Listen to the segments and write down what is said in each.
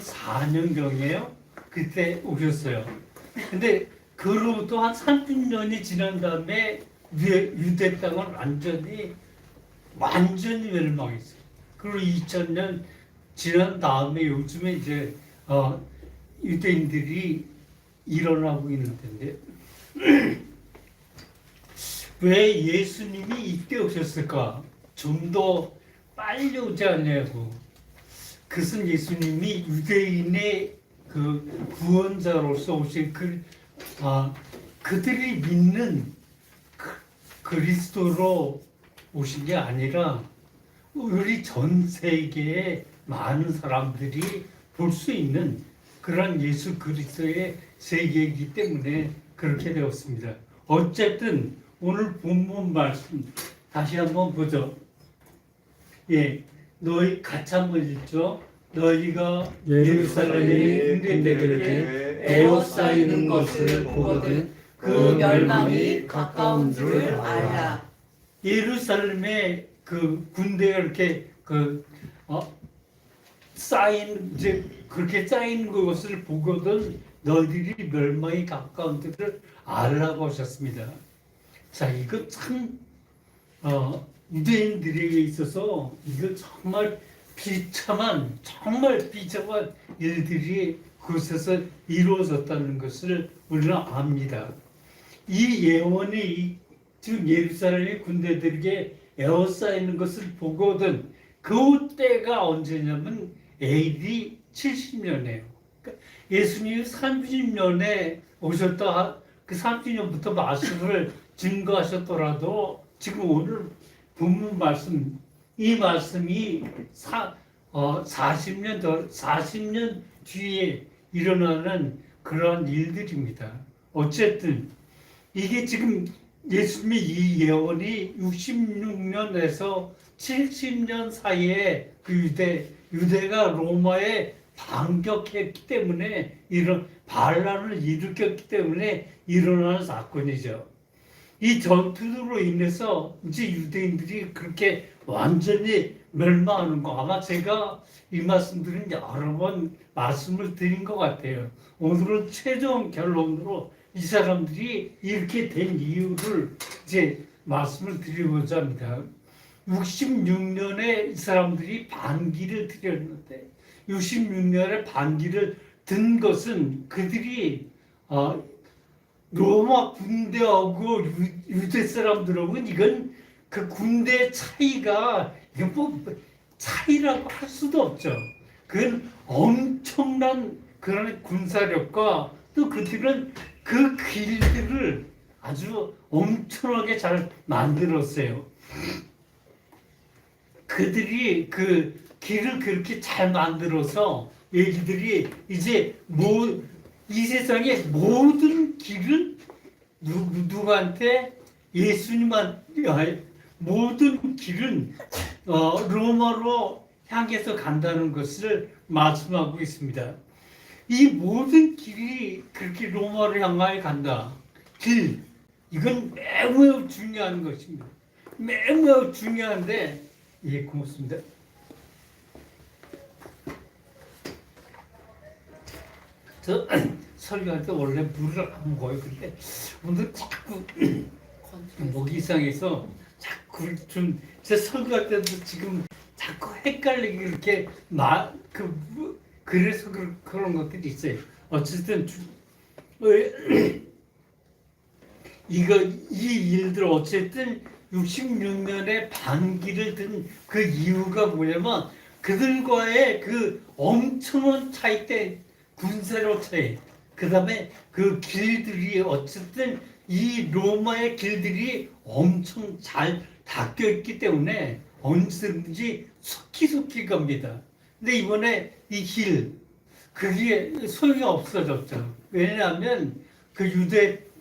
4년경이에요. 그때 오셨어요. 근데 그로부터 한 30년이 지난 다음에 유대 땅은 완전히 멸망했어요. 그리고 2000년 지난 다음에 요즘에 이제 유대인들이 일어나고 있는 텐데 왜 예수님이 이때 오셨을까? 좀 더 빨리 오지 않냐고. 그것은 예수님이 유대인의 그 구원자로서 오신 그들이 믿는 그리스도로 오신 게 아니라 우리 전 세계의 많은 사람들이 볼 수 있는 그런 예수 그리스도의 세계이기 때문에 그렇게 되었습니다. 어쨌든 오늘 본문 말씀 다시 한번 보죠. 너희 같이 한번 읽죠. 너희가 예루살렘이 군대들에게 에워싸이는 것을 보거든 그 멸망이 가까운 줄 알라. 예루살렘에 그 군대가 이렇게 그렇게 쌓인 것을 보거든 너희들이 멸망이 가까운 줄을 알라고 하셨습니다. 자, 이거 참 유대인들에게 있어서 이거 정말 정말 비참한 일들이 그곳에서 이루어졌다는 것을 우리는 압니다. 이 예언이 지금 예루살렘의 군대들에게 에워싸이는 것을 보거든 그 때가 언제냐면 AD 70년이에요. 그러니까 예수님이 30년에 오셨다 그 30년부터 말씀을 증거하셨더라도 지금 오늘 본문 말씀 이 말씀이 40년 뒤에 일어나는 그러한 일들입니다. 어쨌든 이게 지금 예수님의 이 예언이 66년에서 70년 사이에 그 유대가 로마에 반격했기 때문에 이런 반란을 일으켰기 때문에 일어나는 사건이죠. 이 전투로 인해서 이제 유대인들이 그렇게 완전히 멸망하는 거 아마 제가 이 말씀들은 여러 번 말씀을 드린 것 같아요. 오늘은 최종 결론으로 이 사람들이 이렇게 된 이유를 이제 말씀을 드리고자 합니다. 66년에 이 사람들이 반기를 드렸는데 66년에 반기를 든 것은 그들이 로마 군대하고 유대 사람들하고는 이건 그 군대 차이가 이건 뭐 차이라고 할 수도 없죠. 그건 엄청난 그런 군사력과 또 그들은 그 길들을 아주 엄청나게 잘 만들었어요. 그들이 그 길을 그렇게 잘 만들어서 얘기들이 이제 이 세상의 모든 길은 누구한테 예수님한테 모든 길은 로마로 향해서 간다는 것을 말씀하고 있습니다. 이 모든 길이 그렇게 로마로 향하여 간다. 이건 매우 중요한 것입니다. 매우 중요한데 고맙습니다. 저 설교할 때 원래 물을 안 먹어요. 근데 오늘 자꾸 목이 이상해서 자꾸 제 설교할 때도 지금 자꾸 헷갈리게 이렇게 그래서 그런 것들이 있어요. 어쨌든 이 일들 어쨌든 66년에 반기를 든 그 이유가 뭐냐면 그들과의 그 엄청난 차이 때 군사력 차이, 그 다음에 그 길들이 어쨌든 이 로마의 길들이 엄청 잘 닦여 있기 때문에 언제든지 속히 갑니다. 근데 이번에 이 길, 그게 소용이 없어졌죠. 왜냐하면 그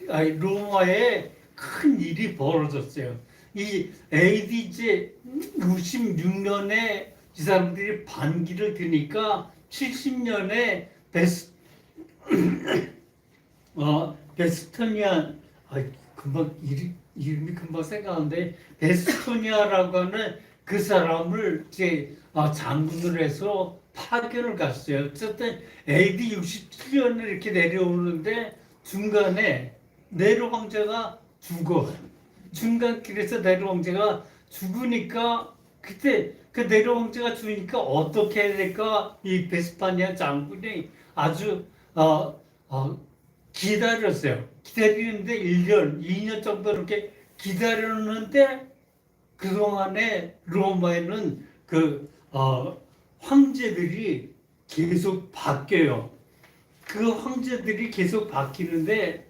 로마에 큰 일이 벌어졌어요. 이 AD 66년에 이 사람들이 반기를 드니까 70년에 베스토니아 금방 이름이 금방 생각하는데 베스토니아라고 하는 그 사람을 이제 장군을 해서 파견을 갔어요. 어쨌든 AD 67년에 이렇게 내려오는데 중간에 네로 황제가 죽어. 중간길에서 네로 황제가 죽으니까 그때 그 네로 황제가 죽으니까 어떻게 해야 될까? 이 베스파니아 장군이 아주 기다렸어요. 기다리는데 1년, 2년 정도 이렇게 기다렸는데 그동안에 로마에는 황제들이 계속 바뀌어요. 그 황제들이 계속 바뀌는데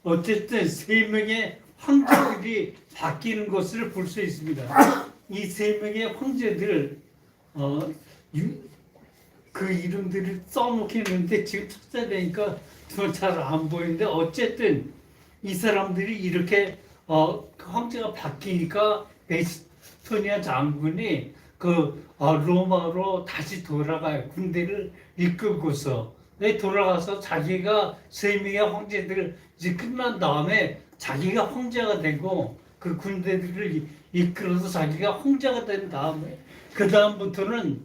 어쨌든 세 명의 황제들이 바뀌는 것을 볼 수 있습니다. 이 세 명의 황제들 그 이름들을 써놓겠는데 지금 찾아내니까 잘 안 보이는데 어쨌든 이 사람들이 이렇게 그 황제가 바뀌니까 베스토니아 장군이 로마로 다시 돌아가요. 군대를 이끌고서 돌아가서 자기가 세 명의 황제들 이제 끝난 다음에 자기가 황제가 되고 그 군대들을 이끌어서 자기가 황제가 된 다음에 그 다음부터는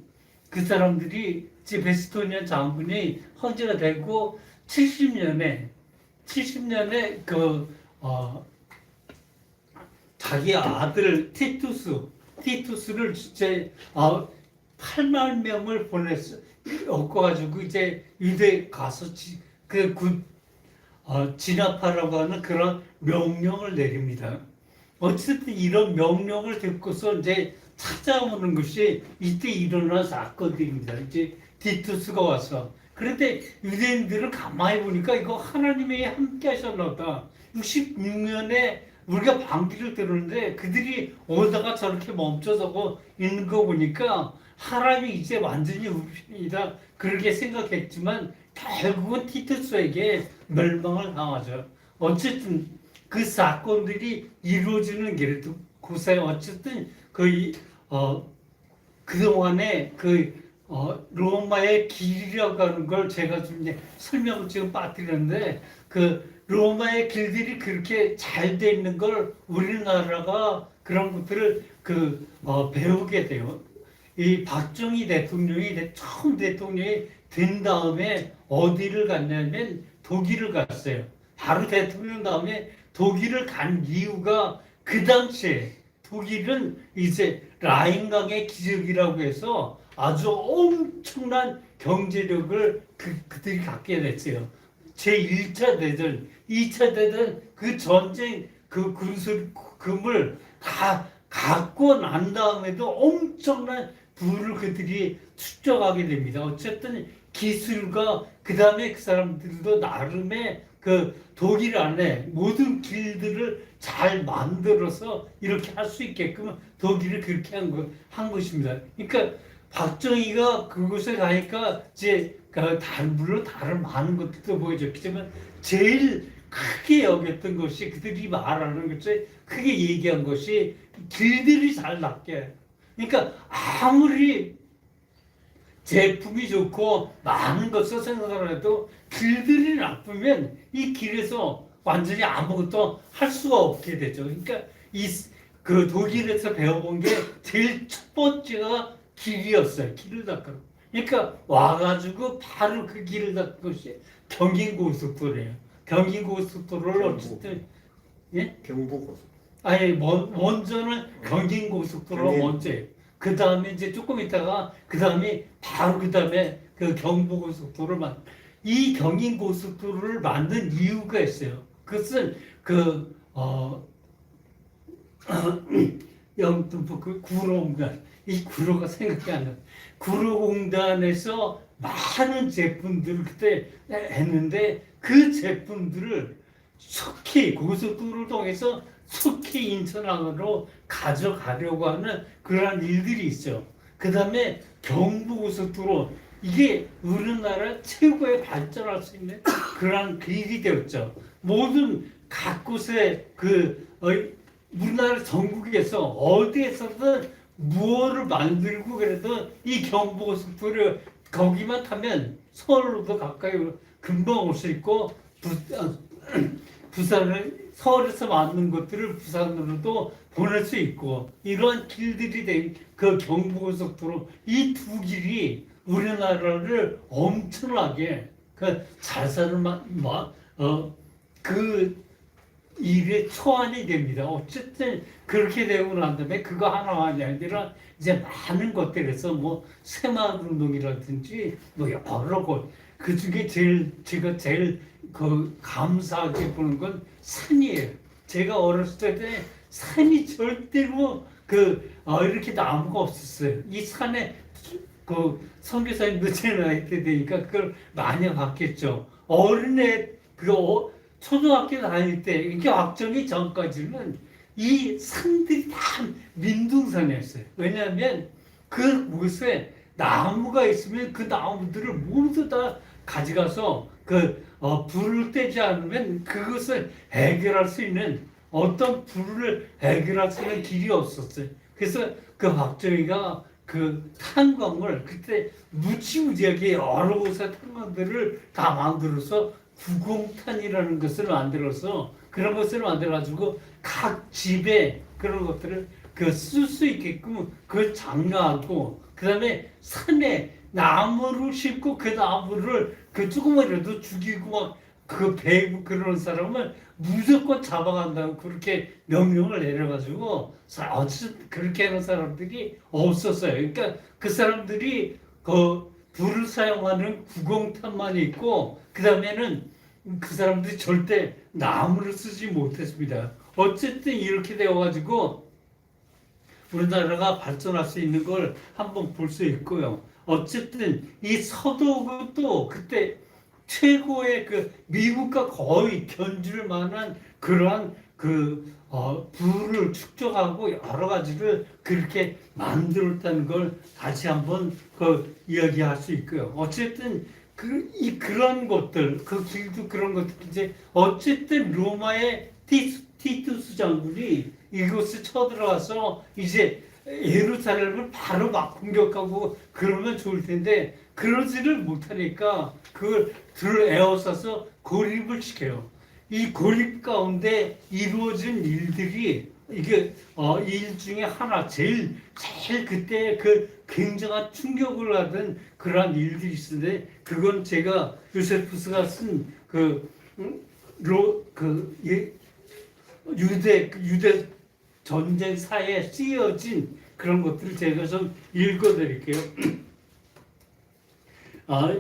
그 사람들이 이제 베스토니아 장군이 황제가 되고 70년에 자기 아들 티투스를 이제 8만 명을 엮어가지고 이제 유대 가서 진압하라고 하는 그런 명령을 내립니다. 어쨌든 이런 명령을 듣고서 이제 찾아오는 것이 이때 일어난 사건들입니다. 이제 티투스가 와서. 그런데 유대인들은 가만히 보니까 이거 하나님이 함께 하셨나 보다. 66년에 우리가 방귀를 들었는데 그들이 오다가 저렇게 멈춰서고 있는 거 보니까 하나님이 이제 완전히 우리 편이다 그렇게 생각했지만 결국은 티투스에게 멸망을 당하죠. 어쨌든 그 사건들이 이루어지는 길에도 고사에 어쨌든 그동안에 로마의 길이라고 하는 걸 제가 좀 이제 설명을 지금 빠뜨렸는데 로마의 길들이 그렇게 잘 돼 있는 걸 우리나라가 그런 것들을 배우게 돼요. 이 박정희 대통령이 처음 대통령이 된 다음에 어디를 갔냐면 독일을 갔어요. 바로 대통령 다음에 독일을 간 이유가 그 당시에 독일은 이제 라인강의 기적이라고 해서 아주 엄청난 경제력을 그들이 갖게 됐어요. 제1차 대전, 2차 대전 그 전쟁 그 군수금을 다 갖고 난 다음에도 엄청난 부를 그들이 축적하게 됩니다. 어쨌든 기술과 그 다음에 그 사람들도 나름의 독일 안에 모든 길들을 잘 만들어서 이렇게 할 수 있게끔 독일을 그렇게 한 것입니다. 그러니까 박정희가 그곳에 가니까 이제 물론 다른 많은 것들도 보여줬지만 제일 크게 여겼던 것이 그들이 말하는 것이 크게 얘기한 것이 길들이 잘 낫게. 그러니까 아무리 제품이 좋고 많은 것을 생각을 해도 길들이 나쁘면 이 길에서 완전히 아무것도 할 수가 없게 되죠. 그러니까 독일에서 배워본 게 제일 첫 번째가 길이었어요. 길을 닦는. 그러니까 와가지고 바로 그 길을 닦은 것이 경인고속도로예요. 경인고속도로를 어쨌든 경부고속. 아니 먼저는 경인고속도로가 먼저예요. 그 다음에 이제 조금 있다가 그 다음에 바로 그 다음에 경부고속도로를 이 경인고속도로를 만든 이유가 있어요. 그것은 구로공단 이 구로가 생각이 안 나. 구로공단에서 많은 제품들을 그때 했는데 그 제품들을 속히 고속도로를 통해서 속히 인천항으로 가져가려고 하는 그러한 일들이 있죠. 그 다음에 경부고속도로 이게 우리나라 최고의 발전할 수 있는 그러한 길이 되었죠. 모든 각 곳에 우리나라 전국에서 어디에서든 무엇을 만들고 그래도 이 경부고속도로 거기만 타면 서울로도 가까이 금방 올 수 있고 부산을 서울에서 만든 것들을 부산으로도 보낼 수 있고 이러한 길들이 된 그 경부고속도로 이 두 길이 우리나라를 엄청나게 그 자살을 그 일에 초안이 됩니다. 어쨌든 그렇게 되고 난 다음에 그거 하나만이 아니라 이제 많은 것들에서 뭐 새마을운동이라든지 뭐 여러 곳그 중에 제가 제일 그 감사하게 보는 건 산이에요. 제가 어렸을 때 산이 절대로 이렇게 나무가 없었어요. 이 산에 그 선교사님도 제 나이 때 되니까 그걸 많이 봤겠죠. 어린애 초등학교 다닐 때 이렇게 확정이 전까지는 이 산들이 다 민둥산이었어요. 왜냐하면 그곳에 나무가 있으면 그 나무들을 모두 다 가져가서 불을 떼지 않으면 그것을 해결할 수 있는 어떤 불을 해결할 수 있는 길이 없었어요. 그래서 그 박정희가 그 탄광을 그때 무지무지하게 여러 곳의 탄광들을 다 만들어서 구공탄이라는 것을 만들어서 그런 것을 만들어가지고 각 집에 그런 것들을 쓸 수 있게끔 그걸 장려하고 그 다음에 산에 나무를 심고 그 나무를 조금이라도 죽이고 막 베고 그러는 사람을 무조건 잡아간다고 그렇게 명령을 내려가지고 어쨌든 그렇게 하는 사람들이 없었어요. 그러니까 그 사람들이 불을 사용하는 구공탄만 있고 그 다음에는 그 사람들이 절대 나무를 쓰지 못했습니다. 어쨌든 이렇게 되어가지고 우리나라가 발전할 수 있는 걸 한번 볼 수 있고요. 어쨌든 이 서독도 그때 최고의 미국과 거의 견줄 만한 그러한 부를 축적하고 여러 가지를 그렇게 만들었다는 걸 다시 한번 이야기할 수 있고요. 어쨌든 그런 것들, 길도 그런 것들 이제 어쨌든 로마의 티투스 장군이 이곳에 쳐들어와서 이제 예루살렘을 바로 막 공격하고 그러면 좋을 텐데 그러지를 못하니까 그걸 에워싸서 고립을 시켜요. 이 고립 가운데 이루어진 일들이 이게 일 중에 하나 제일 그때 굉장한 충격을 받은 그러한 일들이 있는데 그건 제가 요세푸스가 쓴 유대 전쟁사에 쓰여진 그런 것들을 제가 좀 읽어드릴게요.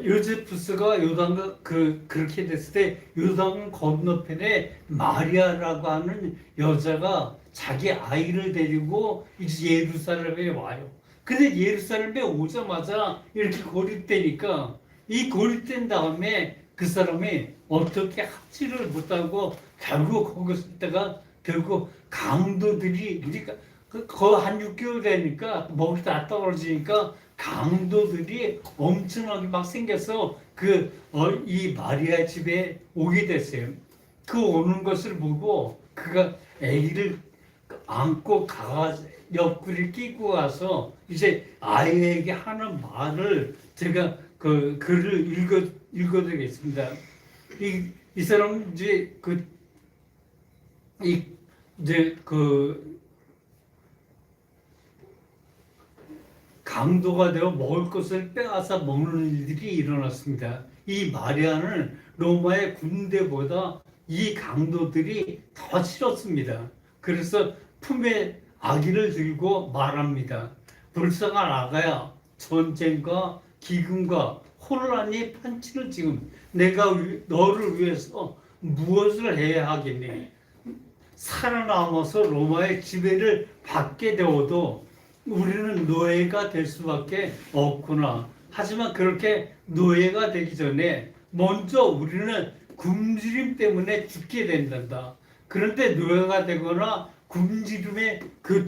요세푸스가 그렇게 됐을 때 요단 건너편에 마리아라고 하는 여자가 자기 아이를 데리고 이제 예루살렘에 와요. 근데 예루살렘에 오자마자 이렇게 고립되니까 이 고립된 다음에 그 사람이 어떻게 합치를 못하고 결국 거기서 있다가 결국 강도들이 그러니까 한 6개월 되니까 먹이 다 떨어지니까 강도들이 엄청나게 막 생겨서 이 마리아 집에 오게 됐어요. 오는 것을 보고 그가 아기를 안고 옆구리를 끼고 와서 이제 아이에게 하는 말을 제가 글을 읽어드리겠습니다. 이 사람은 강도가 되어 먹을 것을 빼앗아 먹는 일들이 일어났습니다. 이 마리아는 로마의 군대보다 이 강도들이 더 싫었습니다. 그래서 품에 아기를 들고 말합니다. 불쌍한 아가야, 전쟁과 기근과 혼란이 판치는 지금 내가 너를 위해서 무엇을 해야 하겠니? 살아남아서 로마의 지배를 받게 되어도 우리는 노예가 될 수밖에 없구나. 하지만 그렇게 노예가 되기 전에 먼저 우리는 굶주림 때문에 죽게 된단다. 그런데 노예가 되거나 굶주림의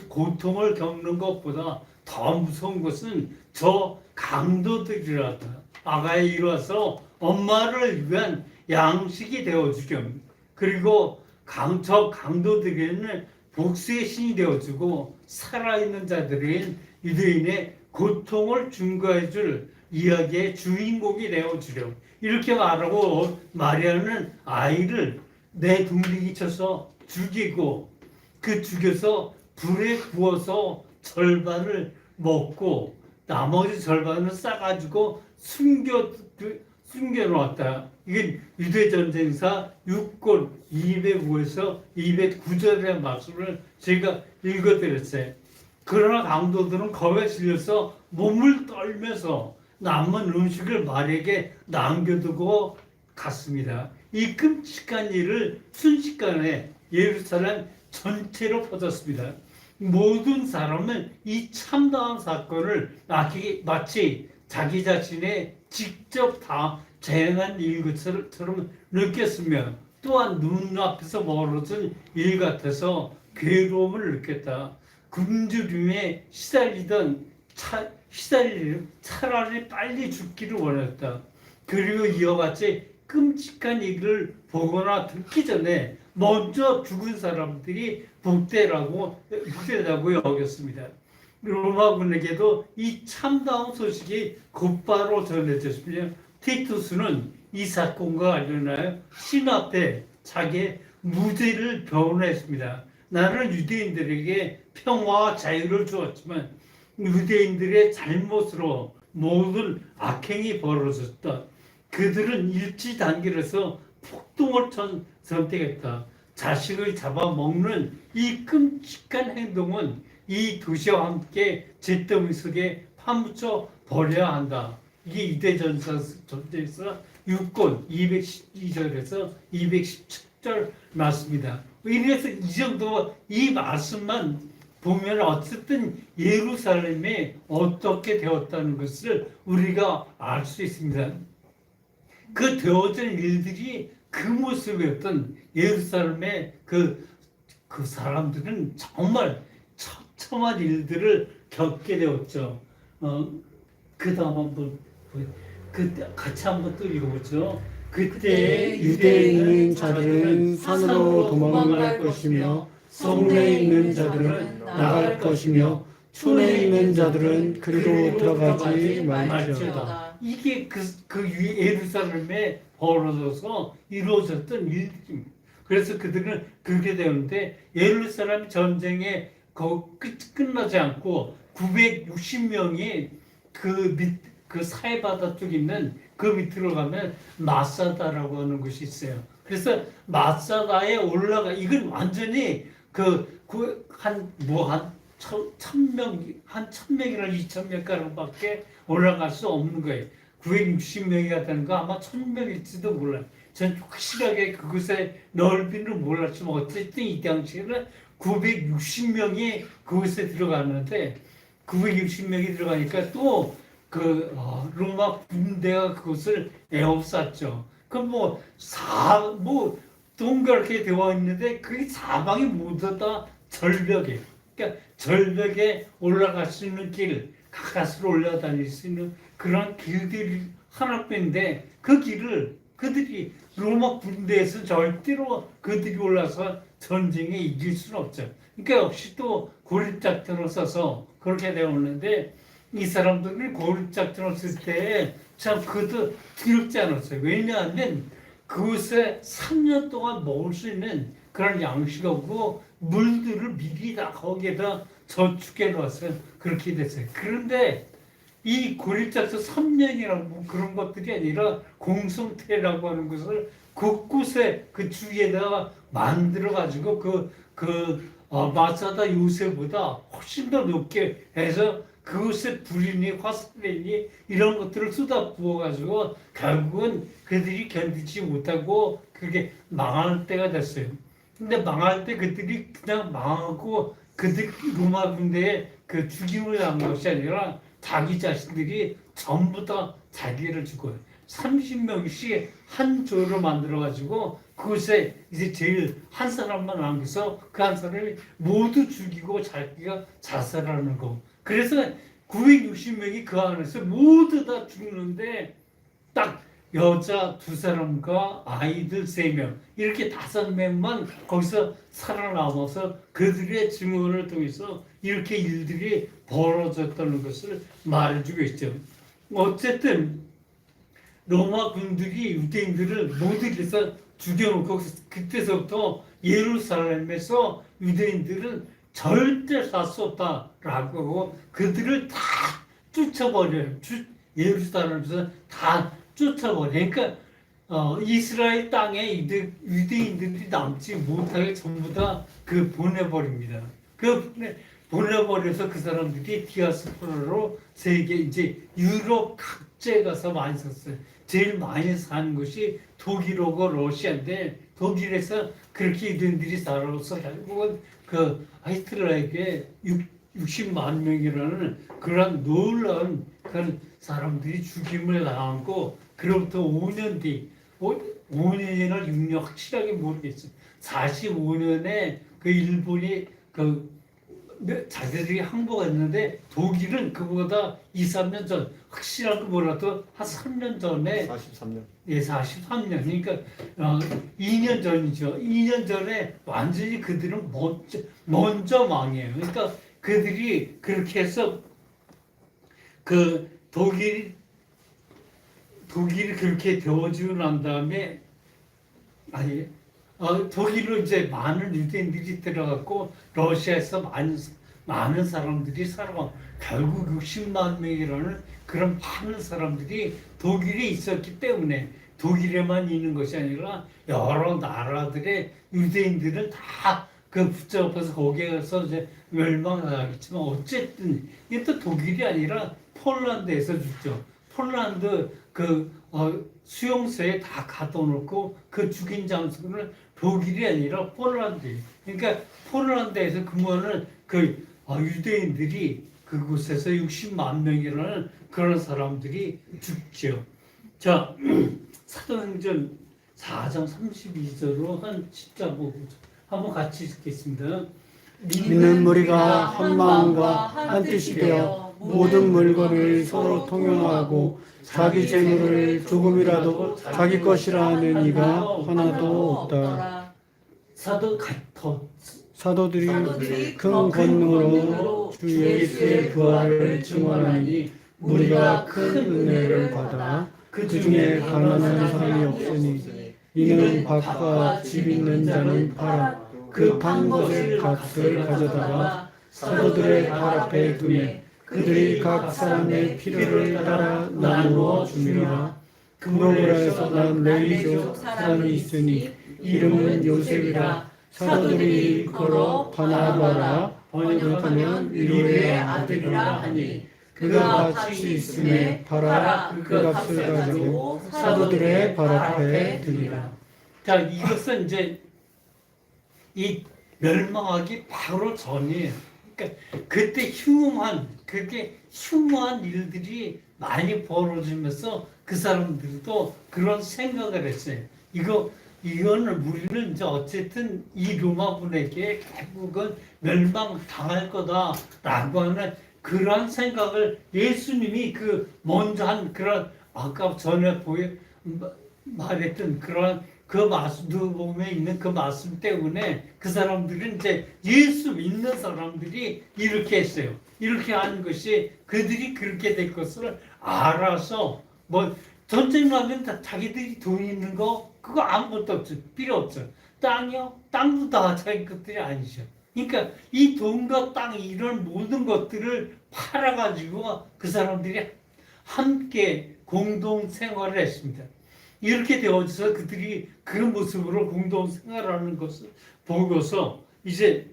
고통을 겪는 것보다 더 무서운 것은 저 강도들이라다. 아가에 이르러서 엄마를 위한 양식이 되어주렴. 그리고 저 강도들에게는 복수의 신이 되어주고 살아있는 자들인 유대인의 고통을 증거해줄 이야기의 주인공이 되어주렴. 이렇게 말하고 마리아는 아이를 내둥리기 쳐서 죽이고 죽여서 불에 구워서 절반을 먹고 나머지 절반을 싸가지고 숨겨놓았다. 이게 유대전쟁사 6권 205에서 209절의 말씀을 제가 읽어드렸어요. 그러나 강도들은 겁에 질려서 몸을 떨면서 남은 음식을 말에게 남겨두고 갔습니다. 이 끔찍한 일을 순식간에 예루살렘 전체로 퍼졌습니다. 모든 사람은 이 참다한 사건을 마치 자기 자신의 직접 다 재행한 일 것처럼 느꼈으며 또한 눈앞에서 벌어진 일 같아서 괴로움을 느꼈다. 굶주림에 시달리던 차라리 빨리 죽기를 원했다. 그리고 이와 같이 끔찍한 일을 보거나 듣기 전에 먼저 죽은 사람들이 복되다고 여겼습니다. 로마군에게도 이 참다운 소식이 곧바로 전해졌으며 티투스는 이 사건과 관련하여 신하 때 자기의 무죄를 변호했습니다. 나는 유대인들에게 평화와 자유를 주었지만 유대인들의 잘못으로 모든 악행이 벌어졌다. 그들은 일치 단결해서 폭동을 선택했다. 자식을 잡아먹는 이 끔찍한 행동은 이 도시와 함께 잿더미 속에 파묻혀 버려야 한다. 이게 유대전쟁사 6권 212절에서 217절 말씀입니다. 이래서 이 정도 이 말씀만 보면 어쨌든 예루살렘에 어떻게 되었다는 것을 우리가 알 수 있습니다. 그 되어진 일들이 그 모습이었던 예루살렘의 그 사람들은 정말 처참한 일들을 겪게 되었죠. 그 다음 한번 같이 한번 또 읽어보죠. 그때 유대에 있는 자들은 산으로 도망갈 것이며 성내에 있는 자들은 나갈 것이며 촌에 있는 자들은 그리로 들어가지 말지어다. 이게 그 예루살렘에 벌어져서 이루어졌던 일들입니다. 그래서 그들은 그렇게 되는데 예루살렘 전쟁에 끝나지 않고 960명이 그 사해바다 쪽에 있는 그 밑으로 가면 마사다라고 하는 곳이 있어요. 그래서 마사다에 이건 완전히 한 1000명이나 2000명가량밖에 올라갈 수 없는 거예요. 960명이 되는 거 아마 1000명일지도 몰라요. 전 확실하게 그곳의 넓이는 몰랐지만 어쨌든 이 당시에는 960명이 그곳에 들어가는데 960명이 들어가니까 또 로마 군대가 그것을 에워쌌죠. 그럼 동그랗게 되어 있는데 그게 사방이 모두 다 절벽이에요. 그러니까 절벽에 올라갈 수 있는 길, 가까스로 올라다닐 수 있는 그런 길들이 하나뿐인데 그 길을 그들이 로마 군대에서 절대로 그들이 올라서 전쟁에 이길 수는 없죠. 그러니까 역시 또 고립작전을 써서 그렇게 되었는데 이 사람들이 고립작전을 쓸 때 참 그것도 두렵지 않았어요. 왜냐하면 그곳에 3년 동안 먹을 수 있는 그런 양식하고 물들을 미리 다 거기에다 저축해 놓았어요. 그렇게 됐어요. 그런데 이 고립작전 3년이라고 그런 것들이 아니라 공성태라고 하는 것을 곳곳에 그 주위에다가 만들어 가지고 마사다 요새보다 훨씬 더 높게 해서 그것에 불이니 화살이니 이런 것들을 쏟아 부어가지고 결국은 그들이 견디지 못하고 그게 망할 때가 됐어요. 근데 망할 때 그들이 그냥 망하고 그들 로마 군대에 그 죽임을 당한 것이 아니라 자기 자신들이 전부 다 자기를 죽어요. 30명씩 한 조로 만들어가지고 그곳에 이제 제일 한 사람만 남겨서 그 한 사람이 모두 죽이고 자기가 자살하는 거. 그래서 960명이 그 안에서 모두 다 죽는데 딱 여자 2사람과 아이들 3명 이렇게 5명만 거기서 살아남아서 그들의 증언을 통해서 이렇게 일들이 벌어졌다는 것을 말해주고 있죠. 어쨌든 로마 군들이 유대인들을 모두에서 죽여놓고 그때서부터 예루살렘에서 유대인들은 절대 살 수 없다라고 하고 그들을 다 쫓아버려요. 예루살렘에서 다 쫓아버려요. 그러니까 이스라엘 땅에 유대인들이 남지 못하게 전부 다 그 보내버립니다. 보내버려서 그 사람들이 디아스포라로 세계 이제 유럽 각지에 가서 많이 샀어요. 제일 많이 사는 것이 독일하고 러시아인데 독일에서 그렇게 유대인들이 살아서 결국은 그 히틀러에게 60만 명이라는 그런 놀라운 그런 사람들이 죽임을 당하고 그로부터 5년 뒤 5년이나 6년 확실하게 모르겠어요. 45년에 그 일본이 자기들이 항복했는데 독일은 그보다 2, 3년 전 확실한 거 몰라도 한 3년 전에 43년. 예, 43년. 그러니까 2년 전이죠. 2년 전에 완전히 그들은 먼저 망해요. 그러니까 그들이 그렇게 해서 그 독일이 그렇게 되어지고 난 다음에 독일로 이제 많은 유대인들이 들어갔고 러시아에서 많은 사람들이 살아가 결국 60만 명이라는 그런 많은 사람들이 독일에 있었기 때문에 독일에만 있는 것이 아니라 여러 나라들의 유대인들은 다 그 붙잡아서 거기에 가서 이제 멸망하겠지만 어쨌든 이게 또 독일이 아니라 폴란드에서 죽죠. 폴란드 수용소에 다 가둬놓고 그 죽인 장소는 독일이 아니라 폴란드예요. 그러니까 폴란드에서 근무하는 유대인들이 그곳에서 60만 명이라는 그런 사람들이 죽죠. 자, 사도행전 4장 32절로 한 10장 보고 한번 같이 읽겠습니다. 믿는 무리가 한 마음과 한 뜻이 되어 모든 물건을 서로 통용하고 자기 재물을 조금이라도 자기 것이라 하는 이가 하나도 없다. 사도들이 큰 권능으로 주 예수의 부활을 증언하니 우리가 큰 은혜를 받아 그 중에 가난한 사람이 없으니 이는 밭과 집 있는 자는 팔아 그 판 것의 값을 가져다가 사도들의 발 앞에 두매 그들이 각 사람의 필요를 따라 나누어 주니라. 그러므로에서 난 레위족 사람이 있으니 이름은 요셉이라. 사도들이 걸어 바나바라 번역하면 위로의 아들이라 하니 그가 밭이 있음에 팔아 그 값을 가지고 사도들의 발 앞에 드리라. 자, 이것은 이제 이 멸망하기 바로 전이에요. 그러니까 그때 그렇게 흉한 일들이 많이 벌어지면서 그 사람들도 그런 생각을 했어요. 이거는 우리는 이제 어쨌든 이 로마군에게 결국은 멸망당할 거다라고 하는 그런 생각을 예수님이 먼저 한 그런 아까 전에 말했던 그 누가복음에 있는 그 말씀 때문에 그 사람들은 이제 예수 믿는 사람들이 이렇게 했어요. 이렇게 하는 것이 그들이 그렇게 될 것을 알아서 전쟁 나면 다 자기들이 돈 있는 거 그거 아무것도 없죠. 필요 없죠. 땅이요? 땅도 다 자기 것들이 아니죠. 그러니까 이 돈과 땅 이런 모든 것들을 팔아가지고 그 사람들이 함께 공동 생활을 했습니다. 이렇게 되어서 그들이 그 모습으로 공동 생활하는 것을 보고서 이제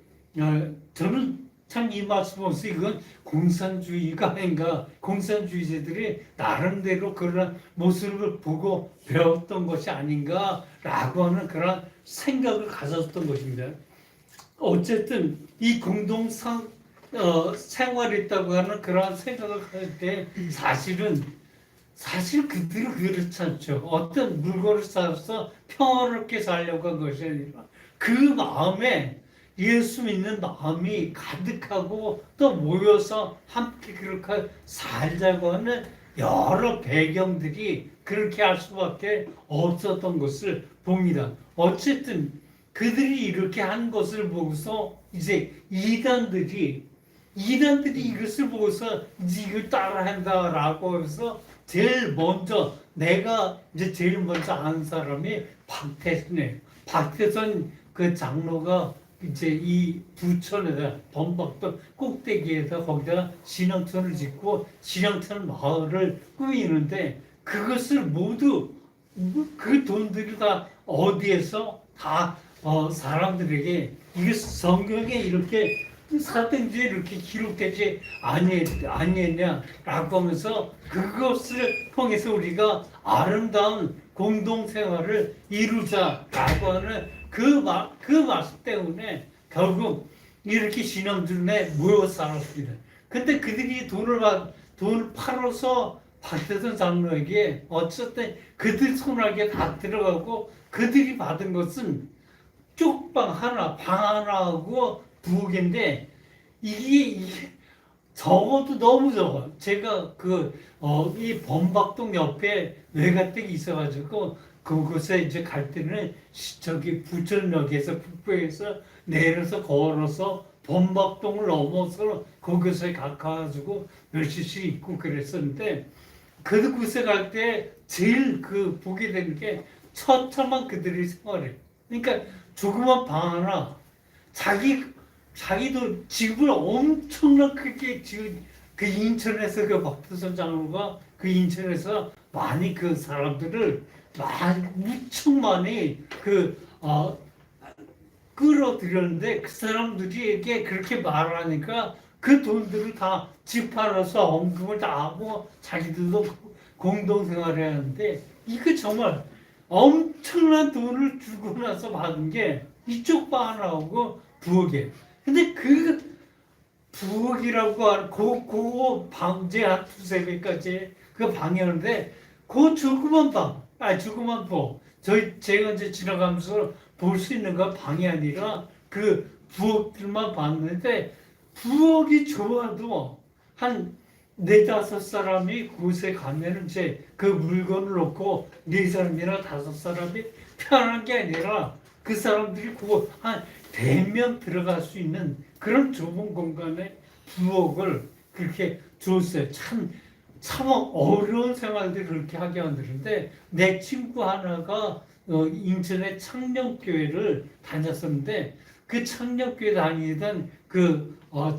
저는 참 이 말씀 보면서 이건 공산주의가 아닌가, 공산주의자들이 나름대로 그런 모습을 보고 배웠던 것이 아닌가라고 하는 그런 생각을 가졌던 것입니다. 어쨌든 이 공동 생활했다고 하는 그런 생각을 가질 때 사실 그들은 그렇지 않죠. 어떤 물건을 사서 평화롭게 살려고 한 것이 아니라 그 마음에 예수 믿는 마음이 가득하고 또 모여서 함께 그렇게 살자고 하는 여러 배경들이 그렇게 할 수밖에 없었던 것을 봅니다. 어쨌든 그들이 이렇게 한 것을 보고서 이제 이단들이 이것을 보고서 이걸 따라한다라고 해서 내가 이제 제일 먼저 아는 사람이 박태선이에요. 박태선 그 장로가 이제 이 부천에다 범박도 꼭대기에다 거기다 신앙천을 짓고 신앙천 마을을 꾸미는데 그것을 모두 그 돈들이 다 어디에서 다 사람들에게 이게 성경에 이렇게 사도행전에 이렇게 기록되지 아니했냐라고 하면서 그것을 통해서 우리가 아름다운 공동생활을 이루자라고 하는 그 말씀 때문에 결국 이렇게 신앙들에 모여 살았습니다. 근데 그들이 돈을 팔아서 박태선 장로에게 어쨌든 그들 손아귀에 다 들어가고 그들이 받은 것은 쪽방 하나, 방 하나하고 부엌인데 이게 적어도 너무 적어. 제가 이 범박동 옆에 외가댁이 있어가지고 그곳에 이제 갈 때는 저기 부천역에서 북부에서 내려서 걸어서 범박동을 넘어서 거기서 가가지고 며칠씩 있고 그랬었는데 그곳에 갈 때 제일 보게 되는 게 처참한 그들의 생활이에요. 그러니까 조그만 방 하나 자기도 집을 엄청나게 크게 지은 그 인천에서 그 박태선 장로가 그 인천에서 많이 그 사람들을 무척 많이 끌어들였는데 그 사람들에게 그렇게 말하니까 그 돈들을 다 집 팔아서 언금을 다 하고 자기들도 공동생활을 하는데 이거 정말 엄청난 돈을 주고 나서 받은 게 이쪽 방 하나하고 부엌에. 근데 그 부엌이라고 하는 그 방제 한 두세 배까지 그 방이었는데 그 조그만 부엌. 제가 이제 지나가면서 볼 수 있는 건 방이 아니라 그 부엌들만 봤는데 부엌이 좋아도 한 네다섯 사람이 그곳에 가면 이제 그 물건을 놓고 네 사람이나 다섯 사람이 편한 게 아니라 그 사람들이 한 100명 들어갈 수 있는 그런 좁은 공간에 부엌을 그렇게 줬어요. 참 어려운 생활들을 그렇게 하게 만드는데 내 친구 하나가 인천의 창녕교회를 다녔었는데 그 창녕교회 다니던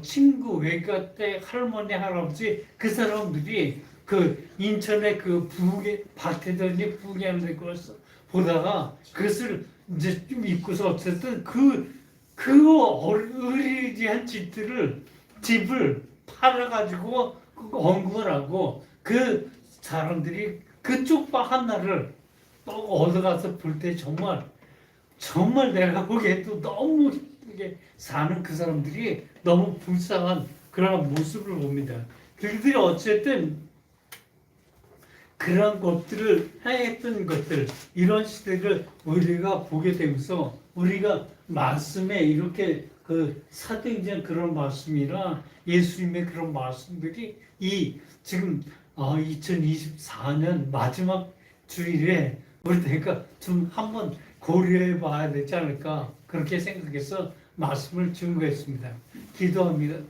친구 외가 때 할머니 할아버지 그 사람들이 그 인천의 그 부엌에 박태선이 부엌에 하는 것을 보다가 그것을 이제 좀 입고서 어쨌든 어리지한 집을 팔아가지고 언급을 하고 그 사람들이 그쪽 방 하나를 또 얻어가서 볼 때 정말 내가 보기에도 너무 이게 사는 그 사람들이 너무 불쌍한 그런 모습을 봅니다. 그들이 어쨌든 그런 것들을 행했던 것들 이런 시대를 우리가 보게 되면서 우리가 말씀에 이렇게 사도행전 그런 말씀이나 예수님의 그런 말씀들이 지금 2024년 마지막 주일에 우리가 좀 한번 고려해 봐야 되지 않을까 그렇게 생각해서 말씀을 준비했습니다. 기도합니다.